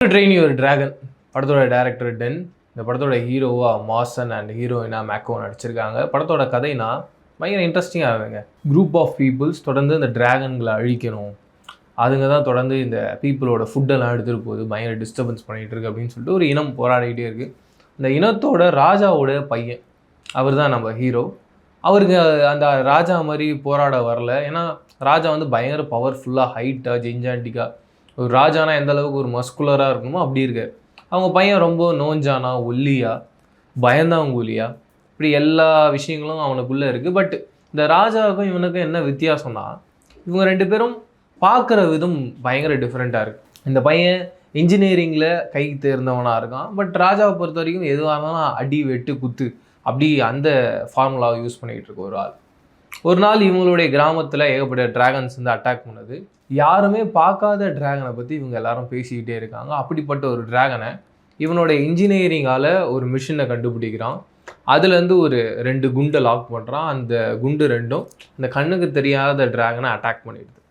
Train your dragon படத்தோட director ten. இந்த படத்தோட ஹீரோவா மாசன் அண்ட் ஹீரோயினா மேக்கோ நடிச்சிருக்காங்க. படத்தோட கதைனா பயங்கர இன்ட்ரெஸ்டிங்காக இருக்குங்க. குரூப் ஆஃப் பீப்புள்ஸ் தொடர்ந்து இந்த டிராகன்களை அழிக்கணும், அதுங்க தான் தொடர்ந்து இந்த பீப்புளோட ஃபுட்டெல்லாம் எடுத்துகிட்டு போகுது, பயங்கர டிஸ்டர்பன்ஸ் பண்ணிகிட்டு இருக்கு அப்படின்னு சொல்லிட்டு ஒரு இனம் போராடிக்கிட்டே இருக்குது. இந்த இனத்தோட ராஜாவோட பையன் அவர் தான் நம்ம ஹீரோ. அவருக்கு அந்த ராஜா மாதிரி போராட வரல. ஏன்னா ராஜா வந்து பயங்கர பவர்ஃபுல்லாக ஹைட்டாக ஜெயிஞ்சாண்டிக்காக ஒரு ராஜானா எந்த அளவுக்கு ஒரு மஸ்குலராக இருக்கணுமோ அப்படி இருக்கார். அவங்க பையன் ரொம்ப நோஞ்சானா, ஒல்லியா, பயந்தாங்குலியா, இப்படி எல்லா விஷயங்களும் அவனுக்குள்ளே இருக்குது. பட் இந்த ராஜாவுக்கும் இவனுக்கும் என்ன வித்தியாசம்னா, இவங்க ரெண்டு பேரும் பார்க்குற விதம் பயங்கர டிஃப்ரெண்ட்டாக இருக்குது. இந்த பையன் இன்ஜினியரிங்கில் கை தேர்ந்தவனாக இருக்கான். பட் ராஜாவை பொறுத்த வரைக்கும் எதுவாக இருந்தாலும் அடி வெட்டு குத்து அப்படி அந்த ஃபார்முலாவை யூஸ் பண்ணிகிட்டு இருக்க ஒரு ஆள். ஒரு நாள் இவங்களுடைய கிராமத்தில் ஏகப்பட்ட டிராகன்ஸ் வந்து அட்டாக் பண்ணுது. யாருமே பார்க்காத டிராகனை பற்றி இவங்க எல்லாரும் பேசிக்கிட்டே இருக்காங்க. அப்படிப்பட்ட ஒரு டிராகனை இவனோட இன்ஜினியரிங்கால் ஒரு மிஷினை கண்டுபிடிக்கிறான். அதுலேருந்து ஒரு 2 குண்டை லாக் பண்ணுறான். அந்த குண்டு ரெண்டும் அந்த கண்ணுக்கு தெரியாத டிராகனை அட்டாக் பண்ணிடுது.